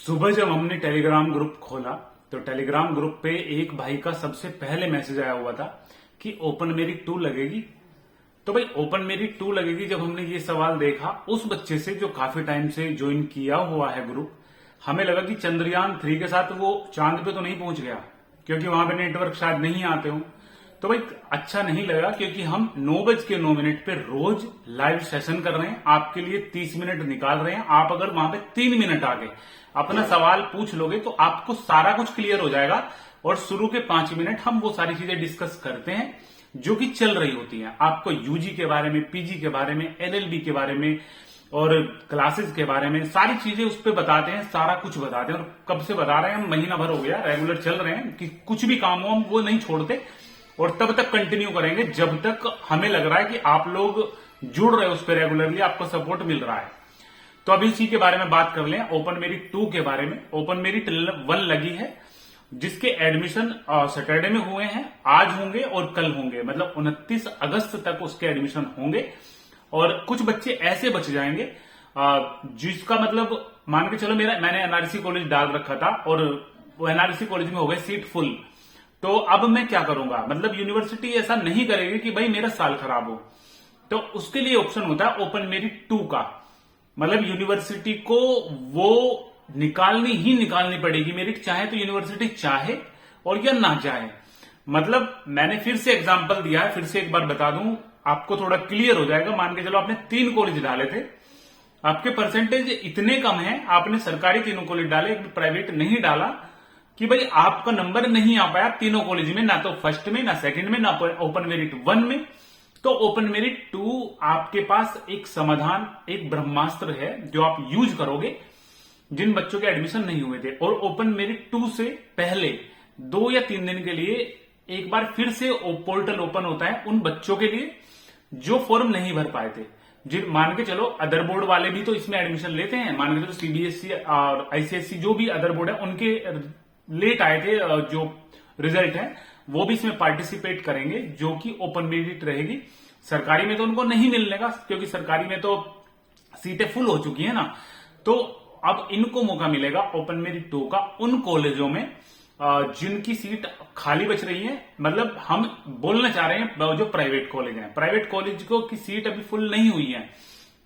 सुबह जब हमने टेलीग्राम ग्रुप खोला तो टेलीग्राम ग्रुप पे एक भाई का सबसे पहले मैसेज आया हुआ था कि ओपन मेरिट 2 लगेगी। तो भाई ओपन मेरिट 2 लगेगी, जब हमने ये सवाल देखा उस बच्चे से जो काफी टाइम से ज्वाइन किया हुआ है ग्रुप, हमें लगा कि चंद्रयान 3 के साथ वो चांद पे तो नहीं पहुंच गया, क्योंकि वहां पे नेटवर्क शायद नहीं आते हो। तो भाई अच्छा नहीं लगा, क्योंकि हम 9:09 पे रोज लाइव सेशन कर रहे हैं, आपके लिए 30 मिनट निकाल रहे हैं। आप अगर वहां पे 3 मिनट आगे अपना सवाल पूछ लोगे तो आपको सारा कुछ क्लियर हो जाएगा। और शुरू के 5 मिनट हम वो सारी चीजें डिस्कस करते हैं जो कि चल रही होती हैं। आपको यूजी के बारे में, पीजी के बारे में, एलएलबी के बारे में और क्लासेस के बारे में सारी चीजें उस पर बताते हैं, सारा कुछ बताते हैं। और कब से बता रहे हैं, हम महीना भर हो गया रेगुलर चल रहे हैं कि कुछ भी काम हो हम वो नहीं छोड़ते और तब तक कंटिन्यू करेंगे जब तक हमें लग रहा है कि आप लोग जुड़ रहे हो उस पर रेगुलरली, आपको सपोर्ट मिल रहा है। तो अभी इसी के बारे में बात कर लें, ओपन मेरिट 2 के बारे में। ओपन मेरिट 1 लगी है, जिसके एडमिशन सैटरडे में हुए हैं, आज होंगे और कल होंगे, मतलब 29 अगस्त तक उसके एडमिशन होंगे। और कुछ बच्चे ऐसे बच जाएंगे जिसका मतलब मान के चलो मैंने एनआरसी कॉलेज डाल रखा था और वो एनआरसी कॉलेज में हो गए सीट फुल, तो अब मैं क्या करूंगा। मतलब यूनिवर्सिटी ऐसा नहीं करेगी कि भाई मेरा साल खराब हो, तो उसके लिए ऑप्शन होता है ओपन मेरिट 2 का। मतलब यूनिवर्सिटी को वो निकालनी पड़ेगी मेरिट, चाहे तो यूनिवर्सिटी चाहे और या ना चाहे। मतलब मैंने फिर से एग्जांपल दिया है, फिर से एक बार बता दूं, आपको थोड़ा क्लियर हो जाएगा। मान के चलो आपने 3 कॉलेज डाले थे, आपके परसेंटेज इतने कम है, आपने सरकारी 3 कॉलेज डाले, एक प्राइवेट नहीं डाला, कि भाई आपका नंबर नहीं आ पाया तीनों कॉलेज में, ना तो फर्स्ट में, ना सेकंड में, ना ओपन मेरिट 1 में। तो ओपन मेरिट 2 आपके पास एक समाधान, एक ब्रह्मास्त्र है जो आप यूज करोगे जिन बच्चों के एडमिशन नहीं हुए थे। और ओपन मेरिट 2 से पहले 2 या 3 दिन के लिए एक बार फिर से पोर्टल ओपन होता है उन बच्चों के लिए जो फॉर्म नहीं भर पाए थे। जिन मान के चलो अदर बोर्ड वाले भी तो इसमें एडमिशन लेते हैं, मान के चलो सीबीएसई और आईसीएसई जो भी अदर बोर्ड है उनके लेट आए थे जो रिजल्ट है, वो भी इसमें पार्टिसिपेट करेंगे, जो कि ओपन मेरिट रहेगी। सरकारी में तो उनको नहीं मिलने का, क्योंकि सरकारी में तो सीटें फुल हो चुकी है ना। तो अब इनको मौका मिलेगा ओपन मेरिट 2 का उन कॉलेजों में जिनकी सीट खाली बच रही है। मतलब हम बोलना चाह रहे हैं जो प्राइवेट कॉलेज हैं, प्राइवेट कॉलेज को की सीट अभी फुल नहीं हुई है,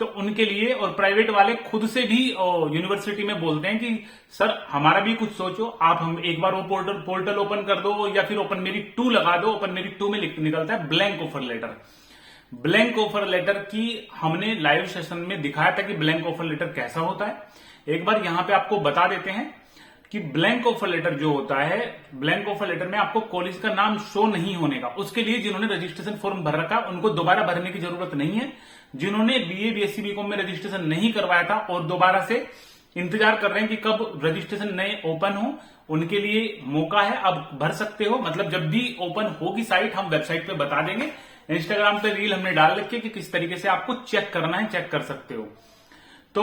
तो उनके लिए। और प्राइवेट वाले खुद से भी यूनिवर्सिटी में बोलते हैं कि सर हमारा भी कुछ सोचो, आप हम एक बार वो पोर्टल ओपन कर दो या फिर ओपन मेरिट 2 लगा दो। ओपन मेरिट 2 में निकलता है blank offer letter. Blank offer letter की हमने लाइव सेशन में दिखाया था कि ब्लैंक ऑफर लेटर कैसा होता है। एक बार यहां पे आपको बता देते हैं कि ब्लैंक ऑफर लेटर जो होता है, ब्लैंक ऑफर लेटर में आपको कॉलेज का नाम शो नहीं होने का। उसके लिए जिन्होंने रजिस्ट्रेशन फॉर्म भर रखा है उनको दोबारा भरने की जरूरत नहीं है। जिन्होंने बीए बीएससी बीकॉम में रजिस्ट्रेशन नहीं करवाया था और दोबारा से इंतजार कर रहे हैं कि कब रजिस्ट्रेशन नए ओपन हो, उनके लिए मौका है, अब भर सकते हो। मतलब जब भी ओपन होगी साइट हम वेबसाइट पे बता देंगे। इंस्टाग्राम पे रील हमने डाल रखी है कि किस तरीके से आपको चेक करना है, चेक कर सकते हो। तो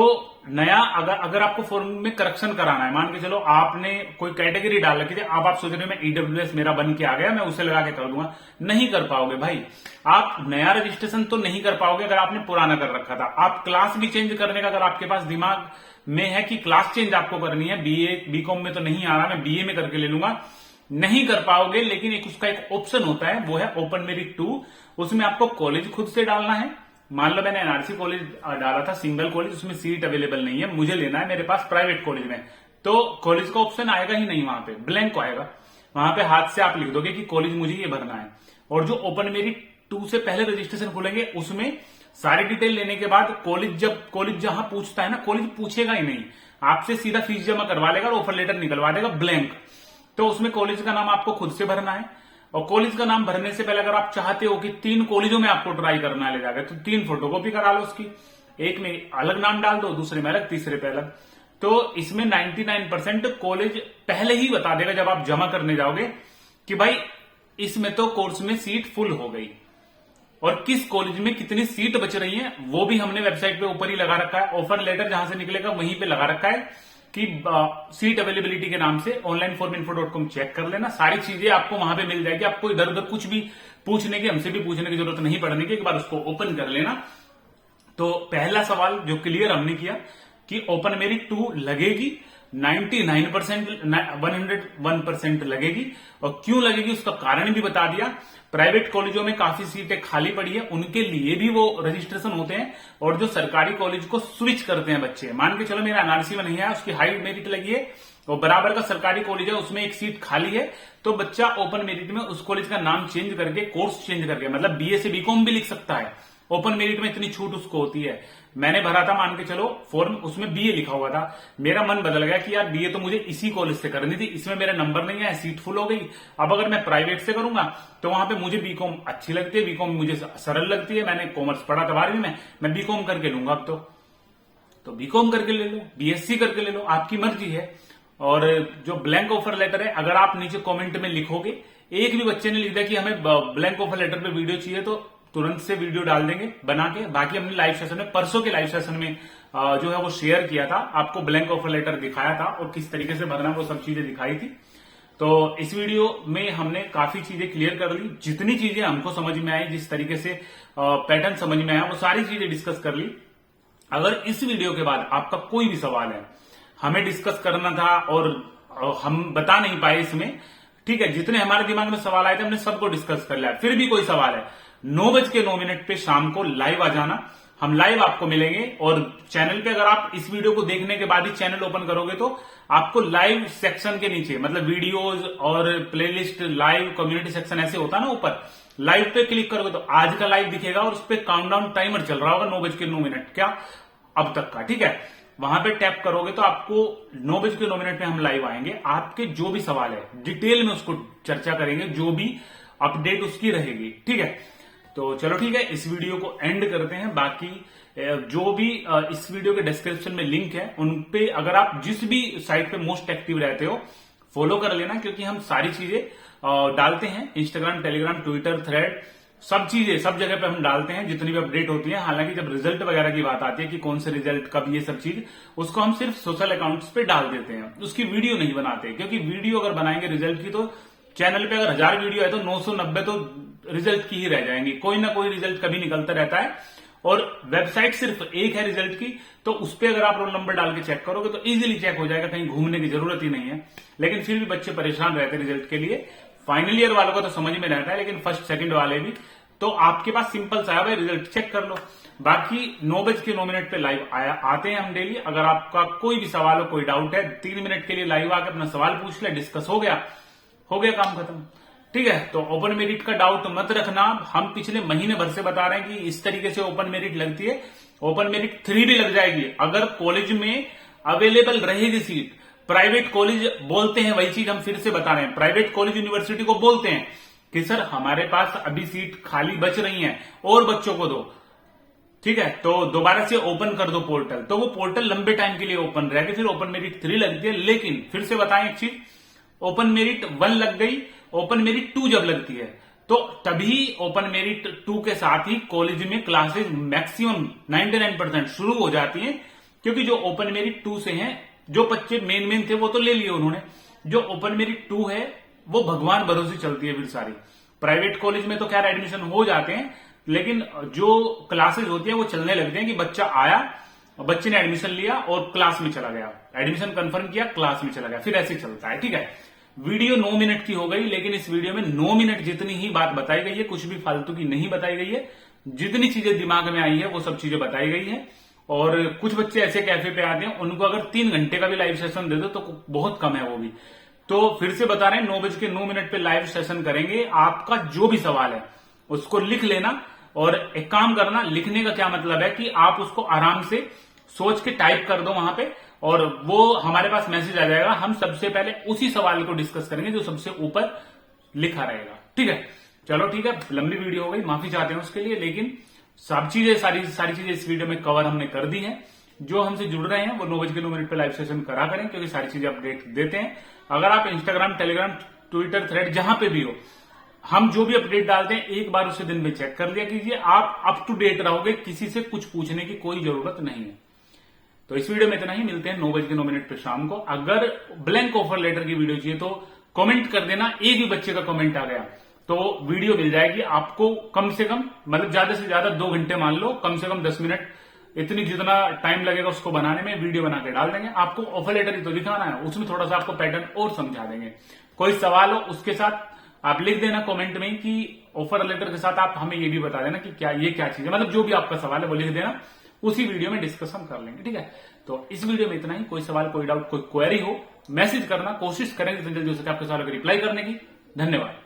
नया अगर आपको फॉर्म में करेक्शन कराना है, मान के चलो आपने कोई कैटेगरी डाल रखी थी, अब आप सोच रहे हो मैं ईडब्ल्यूएस मेरा बन के आ गया, मैं उसे लगा के कर दूंगा, नहीं कर पाओगे भाई। आप नया रजिस्ट्रेशन तो नहीं कर पाओगे अगर आपने पुराना कर रखा था। आप क्लास भी चेंज करने का अगर आपके पास दिमाग में है कि क्लास चेंज आपको करनी है, बीए बीकॉम में तो नहीं आ रहा, मैं बीए में करके ले लूंगा, नहीं कर पाओगे। लेकिन उसका एक ऑप्शन होता है, वो है ओपन मेरिट 2। उसमें आपको कॉलेज खुद से डालना है। मान लो मैंने एनआरसी कॉलेज डाला था, सिंगल कॉलेज, उसमें सीट अवेलेबल नहीं है, मुझे लेना है मेरे पास प्राइवेट कॉलेज में, तो कॉलेज का ऑप्शन आएगा ही नहीं, वहां पे ब्लैंक आएगा। वहां पे हाथ से आप लिख दोगे कि कॉलेज मुझे ये भरना है। और जो ओपन मेरिट 2 से पहले रजिस्ट्रेशन खुलेंगे उसमें सारी डिटेल लेने के बाद कॉलेज जहां पूछता है ना, कॉलेज पूछेगा ही नहीं, आपसे सीधा फीस जमा करवा लेगा और ऑफर लेटर निकलवा देगा ब्लैंक। तो उसमें कॉलेज का नाम आपको खुद से भरना है। और कॉलेज का नाम भरने से पहले अगर आप चाहते हो कि 3 कॉलेजों में आपको ट्राई करना ले जाकर, तो 3 फोटोकॉपी करा लो उसकी, एक में अलग नाम डाल दो, दूसरे में अलग, तीसरे पे अलग। तो इसमें 99% कॉलेज पहले ही बता देगा जब आप जमा करने जाओगे कि भाई इसमें तो कोर्स में सीट फुल हो गई। और किस कॉलेज में कितनी सीट बच रही है वो भी हमने वेबसाइट पे ऊपर ही लगा रखा है। ऑफर लेटर जहां से निकलेगा वहीं पे लगा रखा है कि सीट अवेलेबिलिटी के नाम से onlineforminfo.com चेक कर लेना, सारी चीजें आपको वहां पे मिल जाएगी। आपको इधर उधर कुछ भी पूछने की, हमसे भी पूछने की जरूरत नहीं पड़ने की, एक बार उसको ओपन कर लेना। तो पहला सवाल जो क्लियर हमने किया कि ओपन मेरिट 2 लगेगी, 99% 101% लगेगी। और क्यों लगेगी उसका कारण भी बता दिया। प्राइवेट कॉलेजों में काफी सीटें खाली पड़ी है, उनके लिए भी वो रजिस्ट्रेशन होते हैं। और जो सरकारी कॉलेज को स्विच करते हैं बच्चे, मान के चलो मेरा एनआरसी में नहीं है, उसकी हाई मेरिट लगी है और बराबर का सरकारी कॉलेज है, उसमें एक सीट खाली है, तो बच्चा ओपन मेरिट में उस कॉलेज का नाम चेंज करके, कोर्स चेंज करके, मतलब बीए से बीकॉम भी लिख सकता है। ओपन मेरिट में इतनी छूट उसको होती है। मैंने भरा था, मान के चलो फॉर्म, उसमें बीए लिखा हुआ था, मेरा मन बदल गया कि यार बीए तो मुझे इसी कॉलेज से करनी थी, इसमें मेरा नंबर नहीं है, सीट फुल हो गई। अब अगर मैं प्राइवेट से करूंगा तो वहां पे मुझे बीकॉम अच्छी लगती है, बीकॉम मुझे सरल लगती है, मैंने कॉमर्स पढ़ा था 12वीं में, मैं बीकॉम करके लूंगा। अब तो बीकॉम करके ले लो, बीएससी करके ले लो, आपकी मर्जी है। और जो ब्लैंक ऑफर लेटर है, अगर आप नीचे कमेंट में लिखोगे, एक भी बच्चे ने लिख दिया कि हमें ब्लैंक ऑफर लेटर पे वीडियो चाहिए, तो तुरंत से वीडियो डाल देंगे बना के। बाकी हमने लाइव सेशन में, परसों के लाइव सेशन में जो है वो शेयर किया था, आपको ब्लैंक ऑफर लेटर दिखाया था और किस तरीके से भरना, वो सब चीजें दिखाई थी। तो इस वीडियो में हमने काफी चीजें क्लियर कर ली, जितनी चीजें हमको समझ में आई, जिस तरीके से पैटर्न समझ में आया, वो सारी चीजें डिस्कस कर ली। अगर इस वीडियो के बाद आपका कोई भी सवाल है, हमें डिस्कस करना था और हम बता नहीं पाए इसमें, ठीक है, जितने हमारे दिमाग में सवाल आए थे हमने सबको डिस्कस कर लिया। फिर भी कोई सवाल है, 9:09 पे शाम को लाइव आ जाना, हम लाइव आपको मिलेंगे। और चैनल पे अगर आप इस वीडियो को देखने के बाद ही चैनल ओपन करोगे तो आपको लाइव सेक्शन के नीचे, मतलब वीडियोज और प्लेलिस्ट, लाइव कम्युनिटी सेक्शन ऐसे होता ना ऊपर, लाइव पे क्लिक करोगे तो आज का लाइव दिखेगा और उस पर काउंटडाउन टाइमर चल रहा होगा 9:09 क्या अब तक का, ठीक है। वहां पे टैप करोगे तो आपको 9:09 पे हम लाइव आएंगे। आपके जो भी सवाल है डिटेल में उसको चर्चा करेंगे, जो भी अपडेट उसकी रहेगी, ठीक है। तो चलो ठीक है, इस वीडियो को एंड करते हैं। बाकी जो भी इस वीडियो के डिस्क्रिप्शन में लिंक है, उन पे अगर आप जिस भी साइट पे मोस्ट एक्टिव रहते हो फॉलो कर लेना, क्योंकि हम सारी चीजें डालते हैं, इंस्टाग्राम, टेलीग्राम, ट्विटर, थ्रेड, सब चीजें सब जगह पे हम डालते हैं जितनी भी अपडेट होती है। हालांकि जब रिजल्ट वगैरह की बात आती है कि कौन से रिजल्ट कब, ये सब चीज, उसको हम सिर्फ सोशल अकाउंट्स पे डाल देते हैं, उसकी वीडियो नहीं बनाते। क्योंकि वीडियो अगर बनाएंगे रिजल्ट की, तो चैनल पे अगर 1000 वीडियो है तो 990 तो रिजल्ट की ही रह जाएंगी, कोई ना कोई रिजल्ट कभी निकलता रहता है। और वेबसाइट सिर्फ एक है रिजल्ट की, तो उस पर अगर आप रोल नंबर डाल के चेक करोगे तो इजीली चेक हो जाएगा, कहीं घूमने की जरूरत ही नहीं है। लेकिन फिर भी बच्चे परेशान रहते हैं रिजल्ट के लिए। फाइनल ईयर वालों को तो समझ में रहता है, लेकिन फर्स्ट सेकंड वाले भी, तो आपके पास सिंपल सा है भाई, रिजल्ट चेक कर लो। बाकी 9:09 पे लाइव आते हैं हम डेली। अगर आपका कोई भी सवाल हो, कोई डाउट है, 3 मिनट के लिए लाइव आकर अपना सवाल पूछ ले, डिस्कस हो गया काम खत्म, ठीक है। तो ओपन मेरिट का डाउट मत रखना, हम पिछले महीने भर से बता रहे हैं कि इस तरीके से ओपन मेरिट लगती है। ओपन मेरिट 3 भी लग जाएगी अगर कॉलेज में अवेलेबल रहेगी सीट। प्राइवेट कॉलेज बोलते हैं, वही चीज हम फिर से बता रहे हैं, प्राइवेट कॉलेज यूनिवर्सिटी को बोलते हैं कि सर हमारे पास अभी सीट खाली बच रही है और बच्चों को दो, ठीक है, तो दोबारा से ओपन कर दो पोर्टल। तो वो पोर्टल लंबे टाइम के लिए ओपन रहेगा, फिर ओपन मेरिट 3 लगती है। लेकिन फिर से बताएं एक चीज, ओपन मेरिट 1 लग गई, ओपन मेरिट 2 जब लगती है तो तभी ओपन मेरिट 2 के साथ ही कॉलेज में क्लासेस मैक्सिमम 99% शुरू हो जाती हैं। क्योंकि जो ओपन मेरिट 2 से हैं, जो बच्चे मेन थे वो तो ले लिए उन्होंने, जो ओपन मेरिट 2 है वो भगवान भरोसे चलती है फिर सारी। प्राइवेट कॉलेज में तो खैर एडमिशन हो जाते हैं, लेकिन जो क्लासेस होती है वो चलने लगते हैं कि बच्चा आया, बच्चे ने एडमिशन लिया और क्लास में चला गया, एडमिशन कंफर्म किया, क्लास में चला गया, फिर ऐसे चलता है, ठीक है। वीडियो 9 मिनट की हो गई, लेकिन इस वीडियो में 9 मिनट जितनी ही बात बताई गई है, कुछ भी फालतू की नहीं बताई गई है। जितनी चीजें दिमाग में आई है वो सब चीजें बताई गई है। और कुछ बच्चे ऐसे कैफे पे आते हैं, उनको अगर 3 घंटे का भी लाइव सेशन दे दो तो बहुत कम है वो भी। तो फिर से बता रहे हैं, 9:09 पे लाइव सेशन करेंगे। आपका जो भी सवाल है उसको लिख लेना, और एक काम करना, लिखने का क्या मतलब है कि आप उसको आराम से सोच के टाइप कर दो वहां पे, और वो हमारे पास मैसेज आ जाएगा। हम सबसे पहले उसी सवाल को डिस्कस करेंगे जो सबसे ऊपर लिखा रहेगा, ठीक है। चलो ठीक है, लंबी वीडियो हो गई, माफी चाहते हैं उसके लिए, लेकिन सब चीजें सारी चीजें इस वीडियो में कवर हमने कर दी हैं। जो हमसे जुड़ रहे हैं वो 9:09 पे लाइव सेशन करा करें, क्योंकि सारी चीजें अपडेट देते हैं। अगर आप इंस्टाग्राम, टेलीग्राम, ट्विटर, थ्रेड जहां पे भी हो, हम जो भी अपडेट डालते हैं एक बार उसे दिन में चेक कर लिया कीजिए, आप अप टू डेट रहोगे, किसी से कुछ पूछने की कोई जरूरत नहीं है। तो इस वीडियो में इतना ही, मिलते हैं 9:09 पे शाम को। अगर ब्लैंक ऑफर लेटर की वीडियो चाहिए तो कमेंट कर देना, एक भी बच्चे का कमेंट आ गया तो वीडियो मिल जाएगी आपको। कम से कम, मतलब ज्यादा से ज्यादा 2 घंटे मान लो, कम से कम 10 मिनट इतनी जितना टाइम लगेगा उसको बनाने में वीडियो बना के डाल देंगे। आपको ऑफर लेटर ही तो दिखाना है, उसमें थोड़ा सा आपको पैटर्न और समझा देंगे। कोई सवाल हो उसके साथ आप लिख देना कमेंट में कि ऑफर लेटर के साथ आप हमें ये भी बता देना कि क्या ये क्या चीज है, मतलब जो भी आपका सवाल है वो लिख देना, उसी वीडियो में डिस्कशन कर लेंगे। ठीक है, तो इस वीडियो में इतना ही। कोई सवाल, कोई डाउट, कोई क्वेरी हो मैसेज करना, कोशिश करेंगे जितनी जल्दी हो सके आपके सवालों को रिप्लाई करने की। धन्यवाद।